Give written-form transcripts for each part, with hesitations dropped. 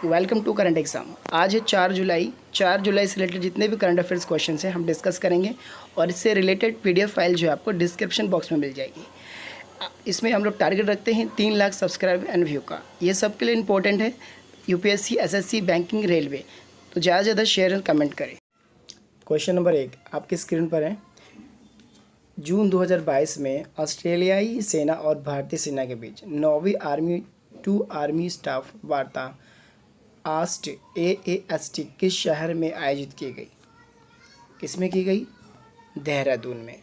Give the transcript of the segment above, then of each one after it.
Welcome to current exam. आज है 4 जुलाई। 4 जुलाई से रिलेटेड जितने भी करंट अफेयर्स क्वेश्चन हैं हम डिस्कस करेंगे और इससे रिलेटेड पीडीएफ फाइल जो है आपको डिस्क्रिप्शन बॉक्स में मिल जाएगी। इसमें हम लोग टारगेट रखते हैं 3 लाख सब्सक्राइब एंड व्यू का। ये सब के लिए इंपॉर्टेंट है, यूपीएससी, एसएससी, बैंकिंग, रेलवे। तो ज़्यादा से ज़्यादा शेयर एंड कमेंट करें। क्वेश्चन नंबर 1 आपकी स्क्रीन पर है। जून 2022 में ऑस्ट्रेलियाई सेना और भारतीय सेना के बीच 9वीं आर्मी टू आर्मी स्टाफ वार्ता आस्ट AAST किस शहर में आयोजित की गई? किस में की गई? देहरादून में।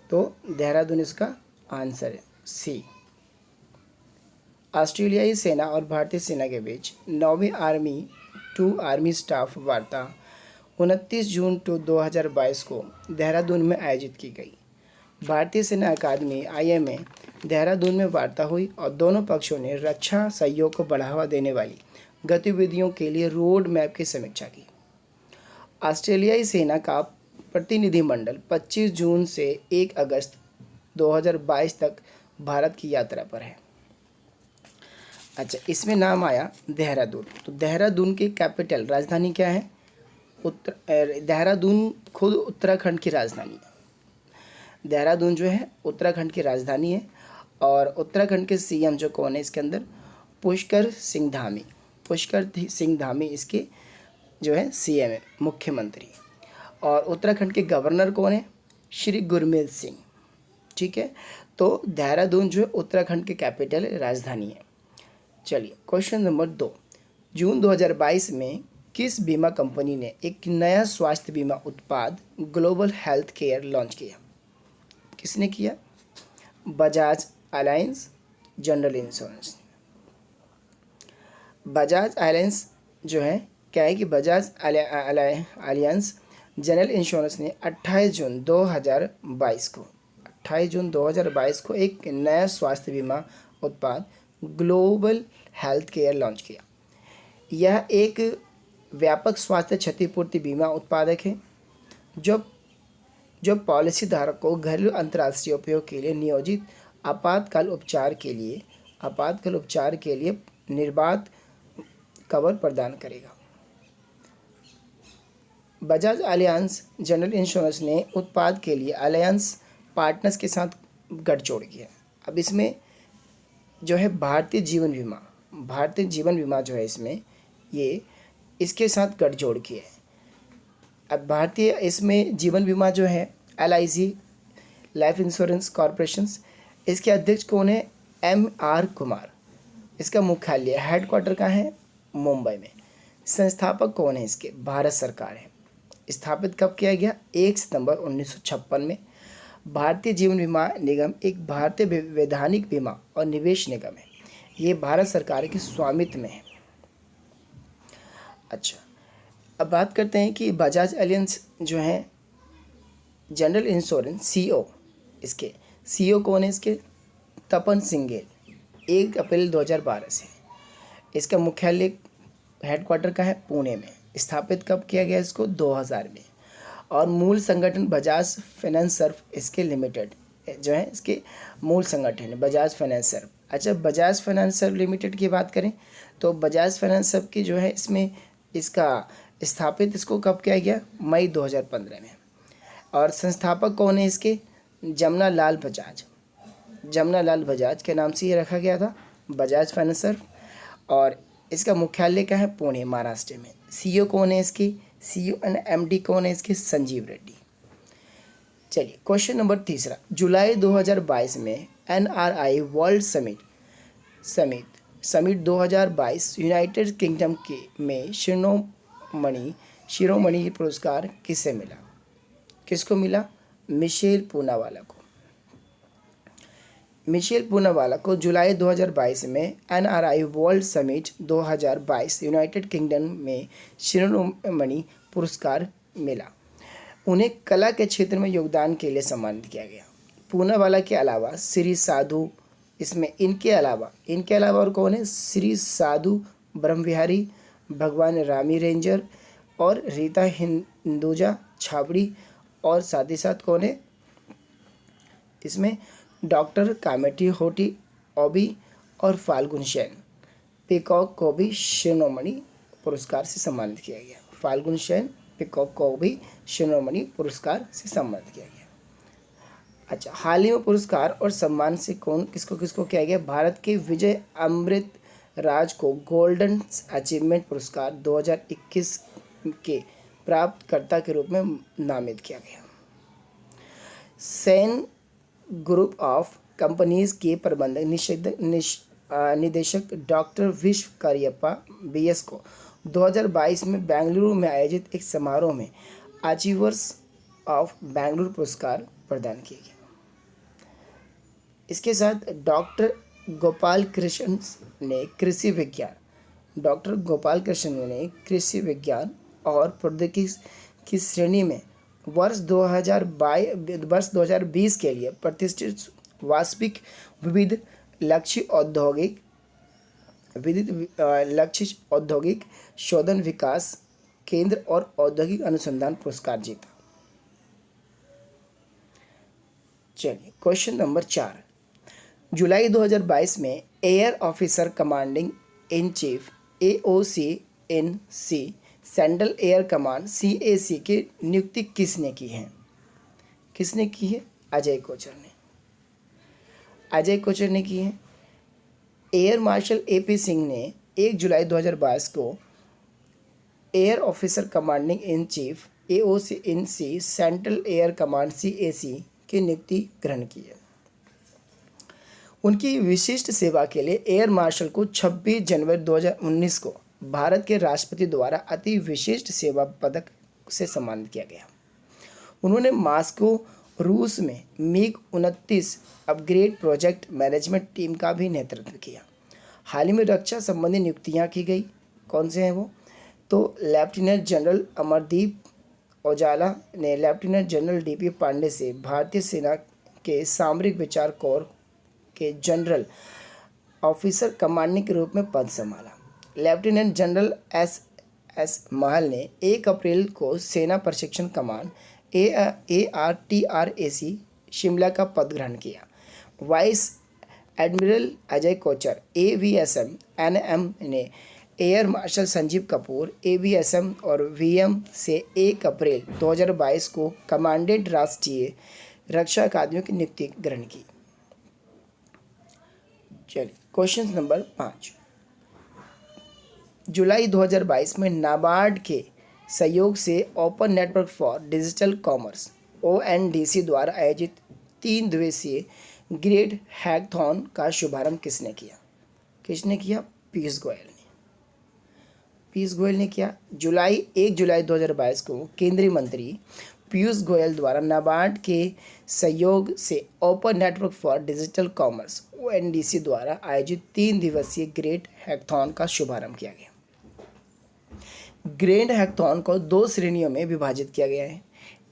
तो देहरादून इसका आंसर है, सी। ऑस्ट्रेलियाई सेना और भारतीय सेना के बीच 9वीं आर्मी टू आर्मी स्टाफ वार्ता 29 जून 2022 को देहरादून में आयोजित की गई। भारतीय सेना अकादमी IMA देहरादून में वार्ता हुई और दोनों पक्षों ने रक्षा सहयोग को बढ़ावा देने वाली गतिविधियों के लिए रोड मैप की समीक्षा की। ऑस्ट्रेलियाई सेना का प्रतिनिधिमंडल 25 जून से 1 अगस्त 2022 तक भारत की यात्रा पर है। अच्छा, इसमें नाम आया देहरादून। तो देहरादून की कैपिटल राजधानी क्या है? देहरादून खुद उत्तराखंड की राजधानी है। देहरादून जो है उत्तराखंड की राजधानी है और उत्तराखंड के CM जो कौन है इसके अंदर? पुष्कर सिंह धामी। पुष्कर सिंह धामी इसके जो है CM है, मुख्यमंत्री। और उत्तराखंड के गवर्नर कौन है? श्री गुरमीत सिंह। ठीक है, तो देहरादून जो है उत्तराखंड की कैपिटल राजधानी है। चलिए क्वेश्चन नंबर 2, जून 2022 में किस बीमा कंपनी ने एक नया स्वास्थ्य बीमा उत्पाद ग्लोबल हेल्थ केयर लॉन्च किया? किसने किया? Bajaj alliance general insurance. Bajaj alliance जो है क्या है कि बजाज अलायंस जनरल इंश्योरेंस ने 28 जून 2022 को एक नया स्वास्थ्य बीमा उत्पाद ग्लोबल हेल्थ केयर लॉन्च किया। यह एक व्यापक स्वास्थ्य क्षतिपूर्ति बीमा उत्पादक है जो पॉलिसी धारक को घरेलू अंतर्राष्ट्रीय उपयोग के लिए नियोजित आपातकाल उपचार के लिए निर्बाध कवर प्रदान करेगा। बजाज अलायंस जनरल इंश्योरेंस ने उत्पाद के लिए अलायंस पार्टनर्स के साथ गठजोड़ किया। अब इसमें जो है भारतीय जीवन बीमा जो है इसमें ये इसके साथ गठजोड़ किया है। अब भारतीय इसमें जीवन बीमा जो है LIC लाइफ इंश्योरेंस कॉरपोरेशन, इसके अध्यक्ष कौन है? MR कुमार। इसका मुख्यालय हेडक्वार्टर का है मुंबई में। संस्थापक कौन है इसके? भारत सरकार है। स्थापित कब किया गया? 1 सितंबर 1956 में। भारतीय जीवन बीमा निगम एक भारतीय वैधानिक बीमा और निवेश निगम है। ये भारत सरकार के स्वामित्व में है। अच्छा, अब बात करते हैं कि बजाज अलायंस जो है जनरल इंश्योरेंस इसके CEO कौन है इसके? तपन सिंघेल। 1 अप्रैल 2012 से। इसका मुख्यालय हेडक्वार्टर का है पुणे में। स्थापित कब किया गया इसको? 2000 में। और मूल संगठन बजाज फाइनेंस सर्व इसके लिमिटेड जो है इसके मूल संगठन है बजाज फाइनेंस सर्व। अच्छा, बजाज फाइनेंस सर्व लिमिटेड की बात करें तो बजाज फाइनेंस सर्व की जो है इसमें इसका स्थापित इसको कब किया गया? मई 2015 में। और संस्थापक कौन है इसके? जमना लाल बजाज के नाम से ये रखा गया था बजाज फाइनेंस सर्व। और इसका मुख्यालय क्या है? पुणे, महाराष्ट्र में। CEO कौन है इसकी? CEO एंड MD कौन है इसके? संजीव रेड्डी। चलिए क्वेश्चन नंबर 3, जुलाई 2022 में NRI world summit 2022 United kingdom में शिरोमणि पुरस्कार किसे मिला? किसको मिला? मिशेल पूनावाला को जुलाई 2022 में NRI world summit 2022 United kingdom में शिरोमणि पुरस्कार मिला। उन्हें कला के क्षेत्र में योगदान के लिए सम्मानित किया गया। पूनावाला के अलावा श्री साधु, इसमें इनके अलावा और कौन है? श्री साधु ब्रह्मविहारी, भगवान रामी रेंजर और रीता हिंदुजा छाबड़ी, और साथ ही साथ कौन है इसमें? डॉक्टर कामेटी होटी ओबी और फाल्गुन सेन। पीकॉक को भी शिरोमणि पुरस्कार से सम्मानित किया गया। फाल्गुन शैन पीकॉक को भी शिरोमणि पुरस्कार से सम्मानित किया गया। अच्छा, हाल ही में पुरस्कार और सम्मान से किसको किसको किया गया? भारत के विजय अमृत राज को गोल्डन अचीवमेंट पुरस्कार 2021 के प्राप्तकर्ता के रूप में नामित किया गया। सेन ग्रुप ऑफ कंपनीज के प्रबंधक निदेशक डॉक्टर विश्व करियप्पा BS को 2022 में बेंगलुरु में आयोजित एक समारोह में अचीवर्स ऑफ बेंगलुरु पुरस्कार प्रदान किया गया। इसके साथ डॉक्टर गोपाल कृष्ण ने कृषि विज्ञान और प्रौद्योगिकी की श्रेणी में वर्ष 2020 के लिए प्रतिष्ठित वास्तविक विविध लक्ष्य औद्योगिक शोधन विकास केंद्र और औद्योगिक अनुसंधान पुरस्कार जीता। चलिए, क्वेश्चन नंबर 4। जुलाई 2022 में air officer commanding in chief AOC-INC central air command CAC की नियुक्ति किसने की है? अजय कोचर ने की है। एयर मार्शल AP सिंह ने 1 जुलाई 2022 को air officer commanding in chief AOC-INC central air command CAC की नियुक्ति ग्रहण की है। उनकी विशिष्ट सेवा के लिए एयर मार्शल को 26 जनवरी 2019 को भारत के राष्ट्रपति द्वारा अति विशिष्ट सेवा पदक से सम्मानित किया गया। उन्होंने मॉस्को रूस में MiG-29 upgrade project management team का भी नेतृत्व किया। हाल ही में रक्षा संबंधी नियुक्तियां की गई। कौन से हैं वो? तो लेफ्टिनेंट जनरल अमरदीप औजाला ने लेफ्टिनेंट जनरल DP पांडे से भारतीय सेना के सामरिक विचार कोर के जनरल ऑफिसर कमांडिंग के रूप में पद संभाला। लेफ्टिनेंट जनरल S महल ने 1 अप्रैल को सेना प्रशिक्षण कमान ARTRAC शिमला का पद ग्रहण किया। Vice admiral Ajay Kochar AVSM NM ने air marshal Sanjeev Kapoor AVSM और VM से 1 अप्रैल 2022 को कमांडेंट राष्ट्रीय रक्षा अकादमी की नियुक्ति ग्रहण की। चलिए, क्वेश्चन नंबर 5। जुलाई 2022 में नाबार्ड के सहयोग से open network for digital commerce ONDC द्वारा आयोजित 3 दिवसीय ग्रेट हैकाथॉन का शुभारंभ किसने किया? पीयूष गोयल ने किया। 1 जुलाई 2022 को केंद्रीय मंत्री पीयूष गोयल द्वारा नाबार्ड के सहयोग से open network for digital commerce ONDC द्वारा आयोजित 3 दिवसीय ग्रेट हैकाथॉन का शुभारंभ किया गया। ग्रेट हैकाथॉन को 2 श्रेणियों में विभाजित किया गया है।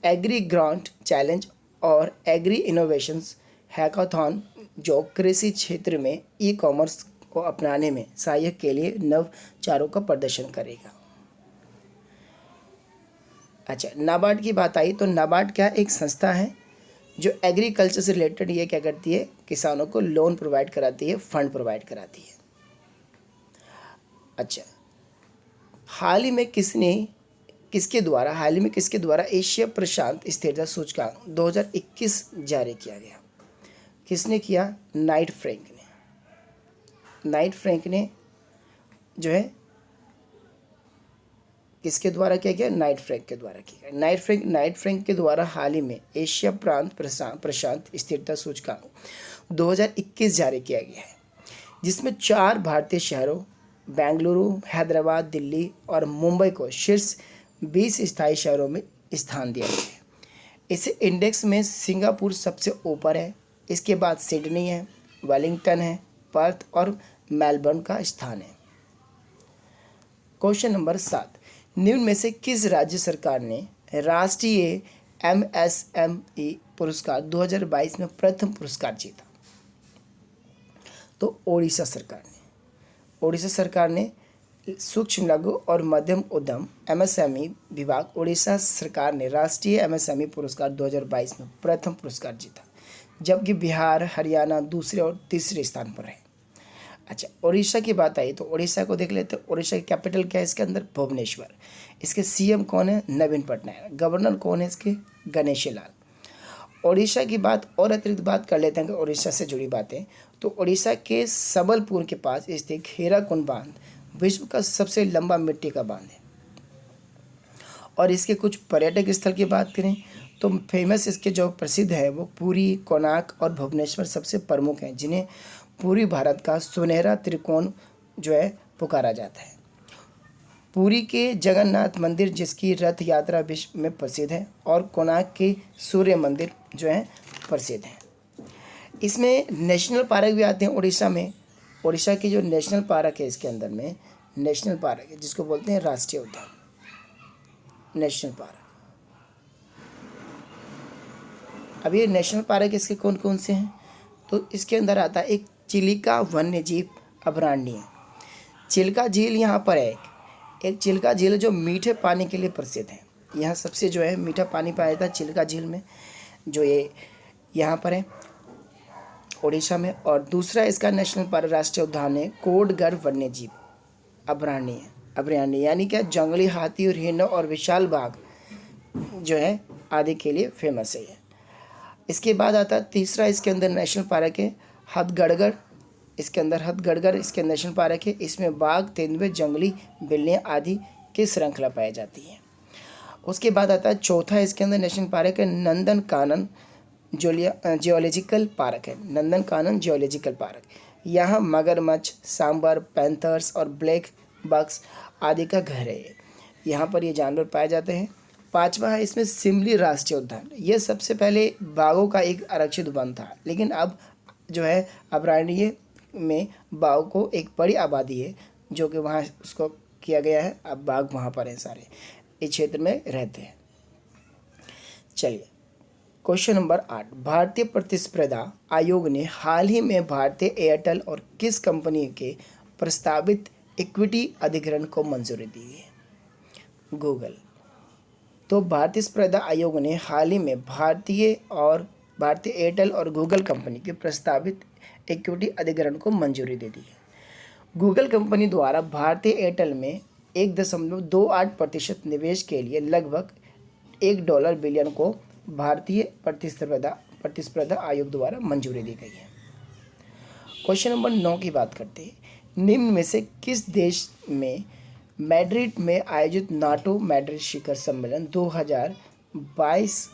एग्री ग्रांट चैलेंज और एग्री इनोवेशंस हैकाथॉन, जो कृषि क्षेत्र में ई-कॉमर्स को अपनाने में सहायक के लिए नवाचारों का प्रदर्शन करेगा। अच्छा, नाबार्ड की बात आई तो नाबार्ड क्या एक संस्था है जो एग्रीकल्चर से रिलेटेड ये क्या करती है? किसानों को लोन प्रोवाइड कराती है, फंड प्रोवाइड कराती है। अच्छा, हाल ही में किसके द्वारा एशिया प्रशांत स्थिरता सूचकांक 2021 जारी किया गया? किसने किया? नाइट फ्रैंक ने जो है किसके द्वारा किया गया? नाइट फ्रैंक के द्वारा किया गया। नाइट फ्रैंक के द्वारा हाल ही में एशिया प्रांत प्रशांत स्थिरता सूचकांक 2021 जारी किया गया है, जिसमें 4 भारतीय शहरों बेंगलुरु, हैदराबाद, दिल्ली और मुंबई को शीर्ष 20 स्थायी शहरों में स्थान दिया गया है। इस इंडेक्स में सिंगापुर सबसे ऊपर है, इसके बाद सिडनी है, वेलिंगटन है, पर्थ और मेलबर्न का स्थान है। Question number 7। निम्न में से किस राज्य सरकार ने राष्ट्रीय MSME पुरस्कार 2022 में प्रथम पुरस्कार जीता? तो ओडिशा सरकार ने सूक्ष्म लघु और मध्यम उद्यम MSME विभाग ओडिशा सरकार ने राष्ट्रीय MSME पुरस्कार 2022 में प्रथम पुरस्कार जीता, जबकि बिहार, हरियाणा दूसरे और तीसरे स्थान पर है। अच्छा, उड़ीसा की बात आई तो उड़ीसा को देख लेते हैं। उड़ीसा की कैपिटल क्या है इसके अंदर? भुवनेश्वर। इसके सीएम कौन है? नवीन पटनायक। गवर्नर कौन है इसके? गणेशी लाल। उड़ीसा की बात और अतिरिक्त बात कर लेते हैं कि उड़ीसा से जुड़ी बातें, तो उड़ीसा के सबलपुर के पास स्थित खेराकुंड बांध विश्व का सबसे लंबा मिट्टी का बांध है। और इसके कुछ पर्यटक स्थल की बात करें तो फेमस इसके जो प्रसिद्ध है वो पुरी, कोणार्क और भुवनेश्वर सबसे प्रमुख हैं, जिन्हें पूरी भारत का सुनहरा त्रिकोण जो है पुकारा जाता है। पुरी के जगन्नाथ मंदिर जिसकी रथ यात्रा विश्व में प्रसिद्ध है, और कोणार्क के सूर्य मंदिर जो है प्रसिद्ध है। इसमें नेशनल पार्क भी आते हैं उड़ीसा में। उड़ीसा की जो नेशनल पार्क है इसके अंदर में नेशनल पार्क है जिसको बोलते हैं राष्ट्रीय उद्यान, नेशनल पार्क। अब ये नेशनल पार्क इसके कौन कौन से हैं? तो इसके अंदर आता है एक चिलिका वन्य जीव अभयारण्य। चिल्का झील यहाँ पर है, एक चिल्का झील जो मीठे पानी के लिए प्रसिद्ध है। यहाँ सबसे जो है मीठा पानी पाया जाता है चिल्का झील में, जो ये यहाँ पर है उड़ीसा में। और दूसरा इसका नेशनल पार्क राष्ट्रीय उद्यान है कोडगढ़ वन्य जीव अभयारण्य, यानी क्या जंगली हाथी और हिरण और विशाल बाघ जो है आदि के लिए फेमस है ये। इसके बाद आता है तीसरा इसके अंदर नेशनल पार्क है हथगड़गड़। इसके अंदर हथगड़गड़ इसके नेशनल पार्क है। इसमें बाघ, तेंदुए, जंगली बिल्लियाँ आदि की श्रृंखला पाई जाती है। उसके बाद आता है चौथा इसके अंदर नेशनल पार्क है नंदन कानन जियोलॉजिकल पार्क है। नंदन कानन जियोलॉजिकल पार्क, यहाँ मगरमच्छ, सांबर, पैंथर्स और ब्लैक बक्स आदि का घर है। यहाँ पर ये जानवर पाए जाते हैं। पांचवा है इसमें सिमली राष्ट्रीय उद्यान। ये सबसे पहले बाघों का एक आरक्षित वन था, लेकिन अब जो है अभयारण्य में बाघ को एक बड़ी आबादी है जो कि वहाँ उसको किया गया है। अब बाघ वहाँ पर हैं, सारे इस क्षेत्र में रहते हैं। चलिए क्वेश्चन नंबर 8, भारतीय प्रतिस्पर्धा आयोग ने हाल ही में भारतीय एयरटेल और किस कंपनी के प्रस्तावित इक्विटी अधिग्रहण को मंजूरी दी है? गूगल। तो भारतीय स्पर्धा आयोग ने हाल ही में भारतीय एयरटेल और गूगल कंपनी के प्रस्तावित इक्विटी अधिग्रहण को मंजूरी दे दी है। गूगल कंपनी द्वारा भारतीय एयरटेल में 1.28% निवेश के लिए लगभग $1 बिलियन को भारतीय प्रतिस्पर्धा आयोग द्वारा मंजूरी दी गई है। क्वेश्चन नंबर 9 की बात करते हैं। निम्न में से किस देश में मैड्रिड में आयोजित नाटो मैड्रिड शिखर सम्मेलन 2022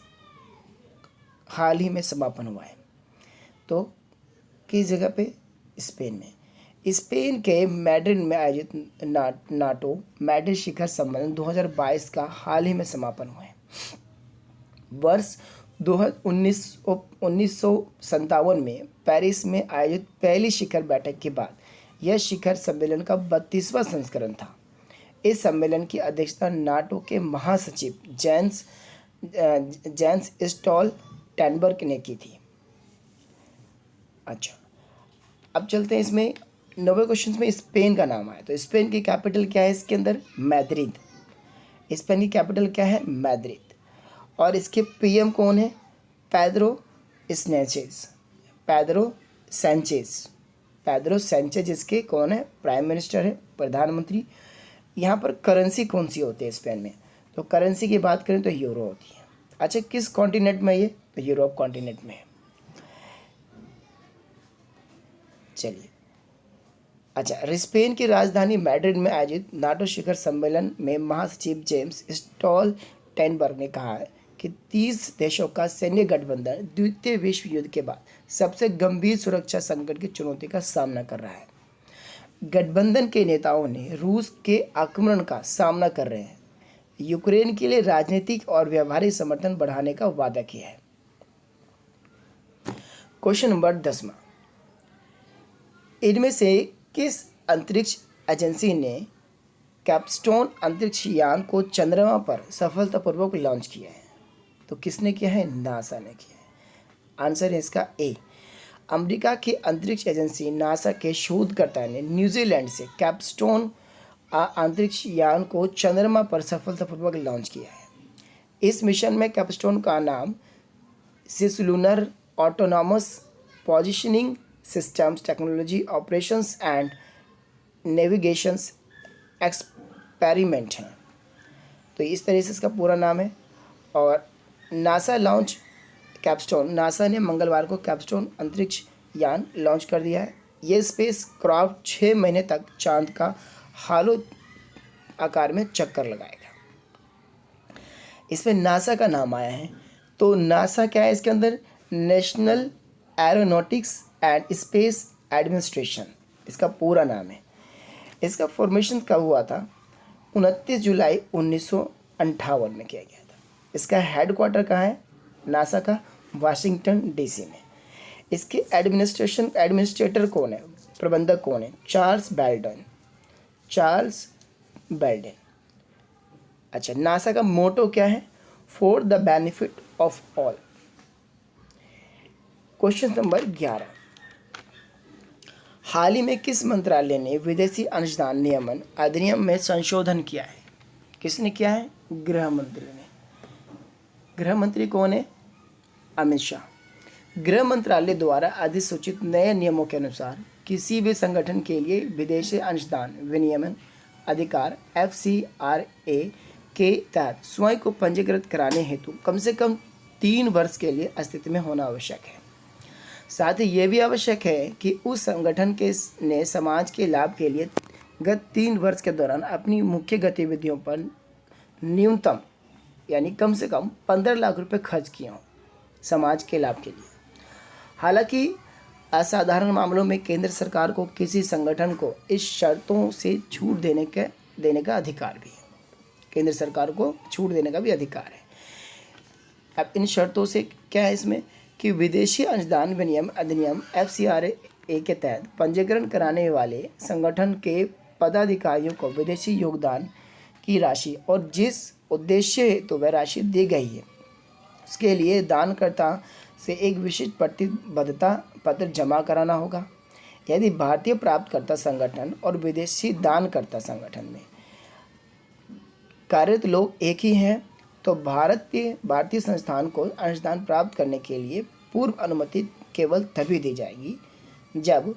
हाल ही में समापन हुआ है? तो किस जगह पे? स्पेन में। स्पेन के मैड्रिड में आयोजित नाटो मैड्रिड शिखर सम्मेलन 2022 का हाल ही में समापन हुआ है। वर्ष 1957 में पेरिस में आयोजित पहली शिखर बैठक के बाद यह शिखर सम्मेलन का 32वां संस्करण था। इस सम्मेलन की अध्यक्षता नाटो के महासचिव जेंस स्टोल्टेनबर्ग ने की थी। अच्छा, अब चलते हैं इसमें 90 क्वेश्चन में स्पेन का नाम आया। तो स्पेन की कैपिटल क्या है इसके अंदर? मैद्रिद। स्पेन की कैपिटल क्या है? मैद्रिद। और इसके पीएम कौन है? पेड्रो सैंचेज इसके कौन है? प्राइम मिनिस्टर है, प्रधानमंत्री। यहाँ पर करेंसी कौन सी होती है स्पेन में? तो करेंसी की बात करें तो यूरो होती है। अच्छा, किस कॉन्टिनेंट में ये? तो यूरोप कॉन्टिनेंट में है। चलिए, अच्छा, स्पेन की राजधानी मैड्रिड में आयोजित नाटो शिखर सम्मेलन में महासचिव जेम्स स्टोल्टेनबर्ग ने कहा है कि 30 देशों का सैन्य गठबंधन द्वितीय विश्व युद्ध के बाद सबसे गंभीर सुरक्षा संकट की चुनौती का सामना कर रहा है। गठबंधन के नेताओं ने रूस के आक्रमण का सामना कर रहे हैं, यूक्रेन के लिए राजनीतिक और व्यावहारिक समर्थन बढ़ाने का वादा किया है। क्वेश्चन नंबर 10, इनमें से किस अंतरिक्ष एजेंसी ने कैपस्टोन अंतरिक्ष यान को चंद्रमा पर सफलतापूर्वक लॉन्च किया है? तो किसने किया है? नासा ने किया है। आंसर है इसका ए। अमेरिका की अंतरिक्ष एजेंसी नासा के शोधकर्ता ने न्यूजीलैंड से कैपस्टोन अंतरिक्ष यान को चंद्रमा पर सफलतापूर्वक लॉन्च किया है। इस मिशन में कैपस्टोन का नाम cislunar autonomous positioning systems technology operations and navigations experiment हैं। तो इस तरह से इसका पूरा नाम है। और नासा लॉन्च कैपस्टोन, नासा ने मंगलवार को कैपस्टोन अंतरिक्ष यान लॉन्च कर दिया है। ये स्पेस क्राफ्ट 6 महीने तक चांद का हालो आकार में चक्कर लगाएगा। इसमें नासा का नाम आया है, तो नासा क्या है इसके अंदर, national aeronautics and space administration इसका पूरा नाम है। इसका फॉर्मेशन कब हुआ था, 29 जुलाई 1958 में किया गया था। इसका हेडक्वार्टर कहाँ है नासा का, वाशिंगटन डीसी में। इसके एडमिनिस्ट्रेटर कौन है, प्रबंधक कौन है, चार्ल्स बेल्डन। अच्छा, नासा का मोटो क्या है, for the benefit of all. Question number 11, हाल ही में किस मंत्रालय ने विदेशी अंशदान नियमन अधिनियम में संशोधन किया है। किसने किया है, गृह मंत्री ने। गृह मंत्री कौन है, अमित शाह। गृह मंत्रालय द्वारा अधिसूचित नए नियमों के अनुसार किसी भी संगठन के लिए विदेशी अंशदान विनियमन अधिकार FCRA के तहत स्वयं को पंजीकृत कराने हेतु कम से कम 3 वर्ष के लिए अस्तित्व में होना आवश्यक है। साथ ही ये भी आवश्यक है कि उस संगठन ने समाज के लाभ के लिए गत 3 वर्ष के दौरान अपनी मुख्य गतिविधियों पर न्यूनतम यानी कम से कम 15 लाख रुपए खर्च किए हों समाज के लाभ के लिए। हालांकि असाधारण मामलों में केंद्र सरकार को किसी संगठन को इस शर्तों से छूट देने का अधिकार भी है। केंद्र सरकार को छूट देने का भी अधिकार है। अब इन शर्तों से क्या है इसमें कि विदेशी अंशदान विनियम अधिनियम FCRA के तहत पंजीकरण कराने वाले संगठन के पदाधिकारियों को विदेशी योगदान की राशि और जिस उद्देश्य हेतु वह राशि दी गई है उसके लिए दानकर्ता से एक विशिष्ट प्रतिबद्धता पत्र जमा कराना होगा। यदि भारतीय प्राप्तकर्ता संगठन और विदेशी दानकर्ता संगठन में कार्यरत लोग एक ही हैं तो भारतीय संस्थान को अंशदान प्राप्त करने के लिए पूर्व अनुमति केवल तभी दी जाएगी जब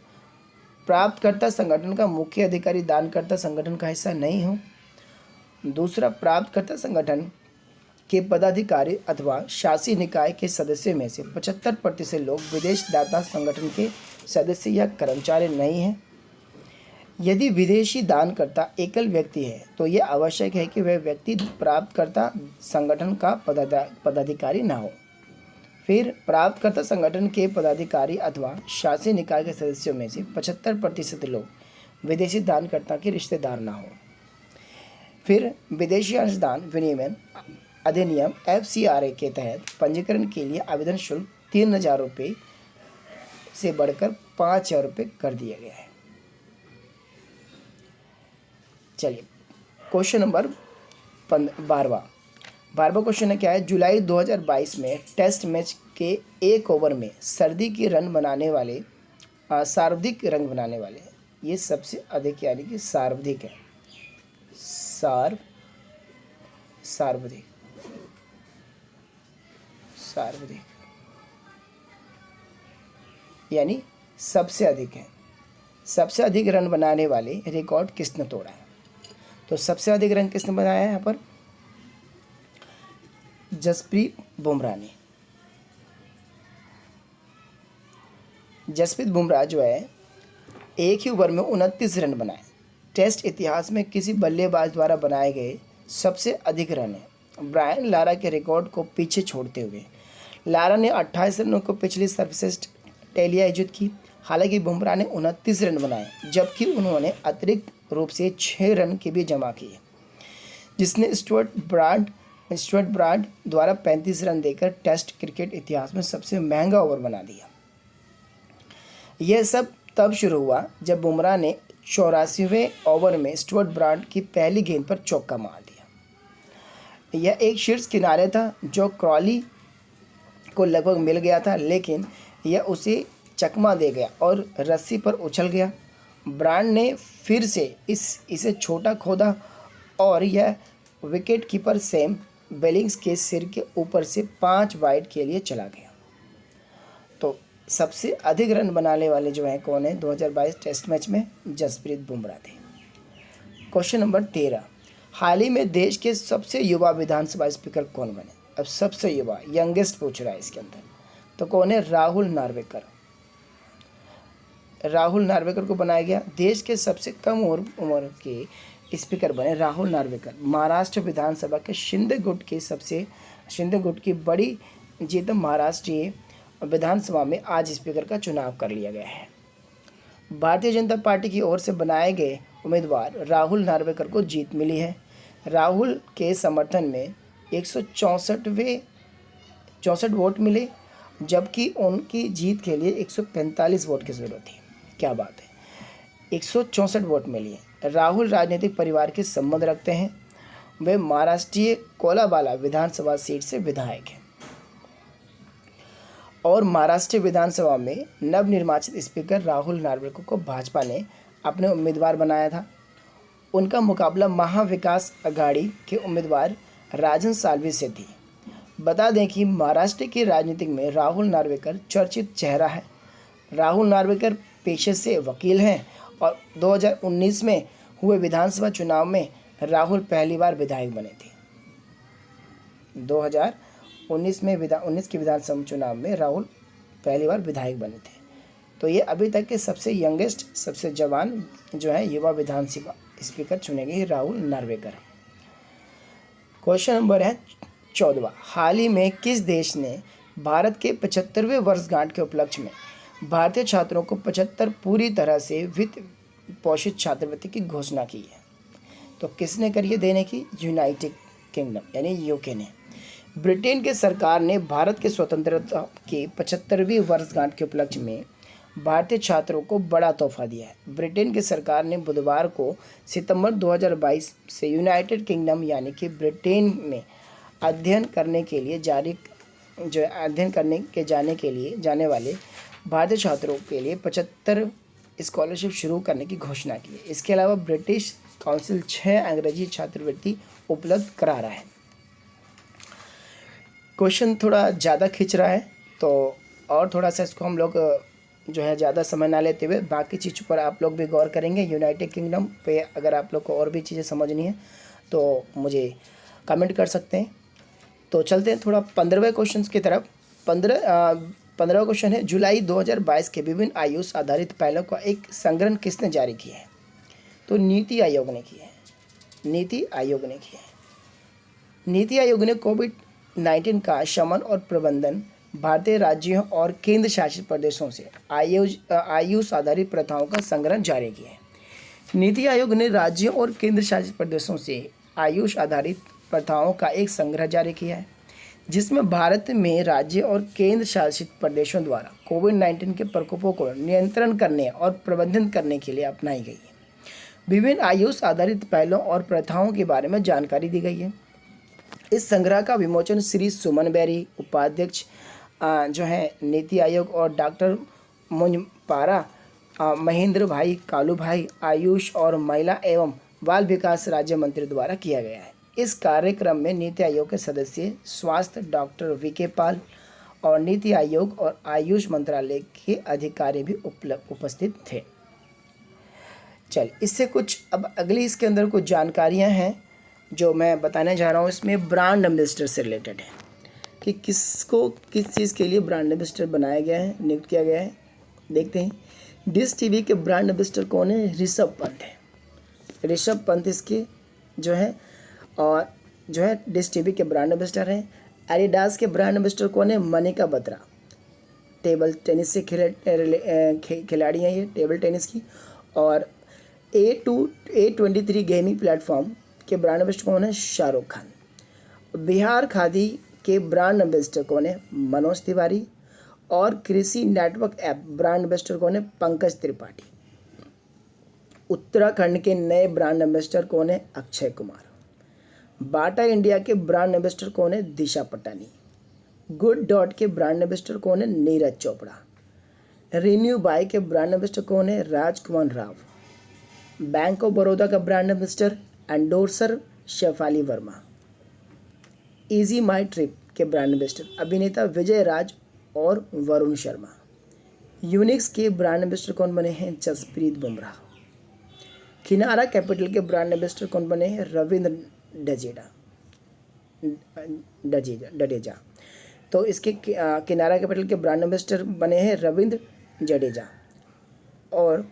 प्राप्तकर्ता संगठन का मुख्य अधिकारी दानकर्ता संगठन का हिस्सा नहीं हो। दूसरा, प्राप्तकर्ता संगठन के पदाधिकारी अथवा शासी निकाय के सदस्यों में से 75% लोग विदेश दाता संगठन के सदस्य या कर्मचारी नहीं हैं। यदि विदेशी दानकर्ता एकल व्यक्ति है तो यह आवश्यक है कि वह व्यक्ति प्राप्तकर्ता संगठन का पदाधिकारी ना हो। फिर प्राप्तकर्ता संगठन के पदाधिकारी अथवा शासी निकाय के सदस्यों में से 75% लोग विदेशी दानकर्ता के रिश्तेदार ना हो। फिर विदेशी अंशदान विनियमन अधिनियम FCRA के तहत पंजीकरण के लिए आवेदन शुल्क 3,000 रुपये से बढ़कर 5,000 रुपये कर दिया गया है। चलिए क्वेश्चन नंबर 12वां क्वेश्चन है क्या है, जुलाई 2022 में टेस्ट मैच के 1 ओवर में सर्वाधिक रन बनाने वाले ये सबसे अधिक यानी कि सर्वाधिक है, सर्वाधिक यानी सबसे अधिक है। सबसे अधिक रन बनाने वाले रिकॉर्ड किसने तोड़ा है, तो सबसे अधिक रन किसने बनाया है यहाँ पर, जसप्रीत बुमराह ने। जसप्रीत बुमराह जो है एक ही ओवर में 29 रन बनाए। टेस्ट इतिहास में किसी बल्लेबाज द्वारा बनाए गए सबसे अधिक रन है ब्रायन लारा के रिकॉर्ड को पीछे छोड़ते हुए। लारा ने 28 रनों को पिछली सर्वश्रेष्ठ टेलियायोजित की। हालांकि बुमराह ने 29 रन बनाए जबकि उन्होंने अतिरिक्त रूप से 6 रन के भी जमा किए, जिसने स्टुअर्ट ब्राड द्वारा 35 रन देकर टेस्ट क्रिकेट इतिहास में सबसे महंगा ओवर बना दिया। यह सब तब शुरू हुआ जब बुमराह ने 84वें ओवर में स्टुअर्ट ब्राड की पहली गेंद पर चौका मार दिया। यह एक शीर्ष किनारे था जो क्रॉली को लगभग मिल गया था, लेकिन यह उसे चकमा दे गया और रस्सी पर उछल गया। ब्रांड ने फिर से इसे छोटा खोदा और यह विकेट कीपर सैम बेलिंग्स के सिर के ऊपर से 5 वाइड के लिए चला गया। तो सबसे अधिक रन बनाने वाले जो हैं कौन है 2022 टेस्ट मैच में? जसप्रीत बुमराह थे। क्वेश्चन नंबर 13, हाल ही में देश के सबसे युवा विधानसभा स्पीकर कौन बने? अब सबसे युवा, यंगेस्ट पूछ रहा है इसके अंदर, तो कौन है? राहुल नार्वेकर। राहुल नार्वेकर को बनाया गया। देश के सबसे कम उम्र के स्पीकर बने राहुल नार्वेकर। महाराष्ट्र विधानसभा के शिंदे गुट की बड़ी जीत महाराष्ट्रीय विधानसभा में आज स्पीकर का चुनाव कर लिया गया है। भारतीय जनता पार्टी की ओर से बनाए गए उम्मीदवार राहुल नार्वेकर को जीत मिली है। राहुल के समर्थन में 164 वोट मिले, जबकि उनकी जीत के लिए 145 वोट की ज़रूरत थी। क्या बात है, 164 वोट मिली है। राहुल राजनीतिक परिवार के संबंध रखते हैं। वे महाराष्ट्रीय कोलाबाला विधानसभा सीट से विधायक हैं और महाराष्ट्र विधानसभा में नवनिर्वाचित स्पीकर राहुल नार्वेकर को भाजपा ने अपने उम्मीदवार बनाया था। उनका मुकाबला महाविकास अघाड़ी के उम्मीदवार राजन साल्वी से थी। बता दें कि महाराष्ट्र की राजनीति में राहुल नार्वेकर चर्चित चेहरा है। राहुल नार्वेकर पेशे से वकील हैं और 2019 में हुए विधानसभा चुनाव में राहुल पहली बार विधायक बने थे। 2019 के विधानसभा चुनाव में राहुल पहली बार विधायक बने थे। तो ये अभी तक के सबसे यंगेस्ट, सबसे जवान जो है युवा विधानसभा स्पीकर चुने गए राहुल नार्वेकर। क्वेश्चन नंबर है 14, हाल ही में किस देश ने भारत के 75वें वर्षगांठ के उपलक्ष्य में भारतीय छात्रों को 75 पूरी तरह से वित्त पोषित छात्रवृत्ति की घोषणा की है? तो किसने करी है देने की? यूनाइटेड किंगडम यानी यूके ने। ब्रिटेन के सरकार ने भारत के स्वतंत्रता के 75वीं वर्षगांठ के उपलक्ष्य में भारतीय छात्रों को बड़ा तोहफा दिया है। ब्रिटेन की सरकार ने बुधवार को सितंबर 2022 से यूनाइटेड किंगडम यानी कि ब्रिटेन में अध्ययन करने के लिए जाने वाले भारतीय छात्रों के लिए 75 स्कॉलरशिप शुरू करने की घोषणा की है। इसके अलावा ब्रिटिश काउंसिल 6 अंग्रेजी छात्रवृत्ति उपलब्ध करा रहा है। क्वेश्चन थोड़ा ज़्यादा खींच रहा है, तो और थोड़ा सा इसको हम लोग जो है ज़्यादा समय ना लेते हुए बाकी चीज़ों पर आप लोग भी गौर करेंगे। यूनाइटेड किंगडम पे अगर आप लोग को और भी चीज़ें समझनी है तो मुझे कमेंट कर सकते हैं। तो चलते हैं थोड़ा 15वें क्वेश्चन की तरफ। 15वां क्वेश्चन है, जुलाई 2022 के विभिन्न आयुष आधारित पहलों का एक संग्रह किसने जारी किया है? तो नीति आयोग ने किया है। नीति आयोग ने कोविड-19 का शमन और प्रबंधन भारतीय राज्यों और केंद्र शासित प्रदेशों से आयुष आधारित प्रथाओं का संग्रह जारी किया है। नीति आयोग ने राज्यों और केंद्र शासित प्रदेशों से आयुष आधारित प्रथाओं का एक संग्रह जारी किया है, जिसमें भारत में राज्य और केंद्र शासित प्रदेशों द्वारा कोविड-19 के प्रकोपों को नियंत्रण करने और प्रबंधन करने के लिए अपनाई गई है। विभिन्न आयुष आधारित पहलों और प्रथाओं के बारे में जानकारी दी गई है। इस संग्रह का विमोचन श्री सुमन बेरी, उपाध्यक्ष जो है नीति आयोग, और डॉक्टर मुंजपारा महेंद्र भाई कालू भाई, आयुष और महिला एवं बाल विकास राज्य मंत्री द्वारा किया गया है। इस कार्यक्रम में नीति आयोग के सदस्य स्वास्थ्य डॉक्टर वीके पाल और नीति आयोग और आयुष मंत्रालय के अधिकारी भी उपस्थित थे। चल, इससे कुछ अब अगली इसके अंदर कुछ जानकारियां हैं जो मैं बताने जा रहा हूँ। इसमें ब्रांड एम्बेसडर से रिलेटेड है कि किसको किस चीज़ के लिए ब्रांड एम्बेसडर बनाया गया है, नियुक्त किया गया है। देखते हैं। डिश टीवी के ब्रांड एम्बेसडर कौन है? ऋषभ पंत है। ऋषभ पंत इसके जो है और जो है डिश टीवी के ब्रांड एम्बेसडर हैं। एडिडास के ब्रांड एम्बेसडर कौन है? मनिका बत्रा, टेबल टेनिस से खिलाड़ी हैं ये, टेबल टेनिस की। और A23 गेमिंग प्लेटफॉर्म के ब्रांड एम्बेसडर कौन है? शाहरुख खान। बिहार खादी के ब्रांड एम्बेसडर कौन है? मनोज तिवारी। और कृषि नेटवर्क ऐप ब्रांड एम्बेसडर कौन है? पंकज त्रिपाठी। उत्तराखंड के नए ब्रांड एम्बेसडर कौन है? अक्षय कुमार। बाटा इंडिया के ब्रांड एम्बेसडर कौन है? दिशा पटानी। गुड डॉट के ब्रांड एम्बेसडर कौन है? नीरज चोपड़ा। रिन्यू बाय के ब्रांड एम्बेसडर कौन है? राजकुमार राव। बैंक ऑफ बड़ौदा का brand ambassador endorser Shafali Verma. EaseMyTrip के ब्रांड एम्बेसडर अभिनेता विजय राज और वरुण शर्मा। यूनिक्स के ब्रांड एम्बेसडर कौन बने हैं? जसप्रीत बुमराह। किनारा कैपिटल के ब्रांड एम्बेसडर कौन बने हैं? रविंद्र डडेजा। तो इसके किनारा कैपिटल के ब्रांड एम्बेसडर बने हैं रविंद्र जडेजा। और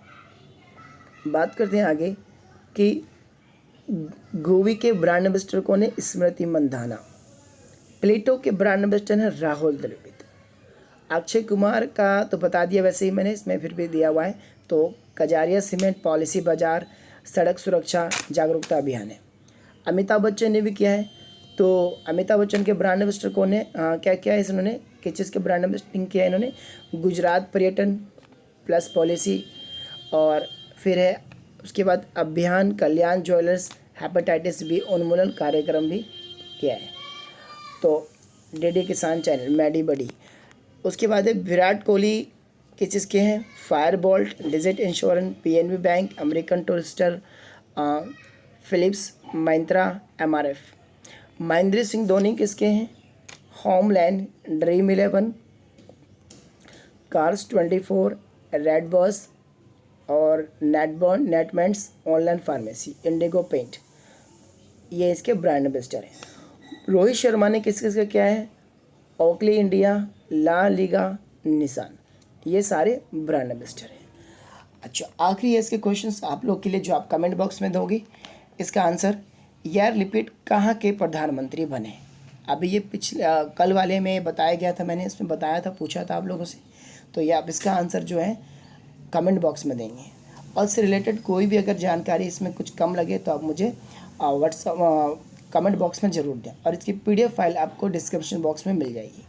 बात करते हैं आगे कि गोवी के ब्रांड एम्बेसडर कौन है? स्मृति मंधाना। प्लेटो के ब्रांड एम्बेसडर हैं राहुल द्रविड़। अक्षय कुमार का तो बता दिया वैसे ही मैंने, इसमें फिर भी दिया हुआ है। तो कजारिया सीमेंट, पॉलिसी बाजार, सड़क सुरक्षा जागरूकता अभियान है। अमिताभ बच्चन ने भी किया है। तो अमिताभ बच्चन के ब्रांड एम्बेसडर कौन है? क्या किया है इन्होंने, किस चीज़ के ब्रांड एम्बेसडरिंग किया है इन्होंने? गुजरात पर्यटन प्लस पॉलिसी, और फिर है उसके बाद अभियान कल्याण ज्वेलर्स, हेपेटाइटिस बी उन्मूलन कार्यक्रम भी किया है। तो डीडी किसान चैनल, मैडी बडी। उसके बाद है विराट कोहली किस चीज़ के हैं? Fire bolt, digit insurance, PNB bank, American Tourister, Philips, Mahindra, MRF. Mahendra Singh Dhoni किसके हैं? Homeland, dream 11, cars 24, red bus और नेटबॉन्ड, नेटमेंट्स, ऑनलाइन फार्मेसी, इंडिगो पेंट, ये इसके ब्रांड एम्बेसडर हैं। रोहित शर्मा ने किस किसका क्या है? ओकली इंडिया, ला लीगा, निसान, ये सारे ब्रांड एम्बेसडर हैं। अच्छा, आखिरी है इसके क्वेश्चंस आप लोग के लिए जो आप कमेंट बॉक्स में दोगे। इसका आंसर, यार लिपिड कहाँ के प्रधानमंत्री बने? अभी ये पिछले कल वाले में बताया गया था, मैंने इसमें बताया था, पूछा था आप लोगों से। तो ये आप इसका आंसर जो है कमेंट बॉक्स में देंगे। और इससे रिलेटेड कोई भी अगर जानकारी इसमें कुछ कम लगे तो आप मुझे व्हाट्सएप कमेंट बॉक्स में ज़रूर दें। और इसकी PDF फाइल आपको डिस्क्रिप्शन बॉक्स में मिल जाएगी।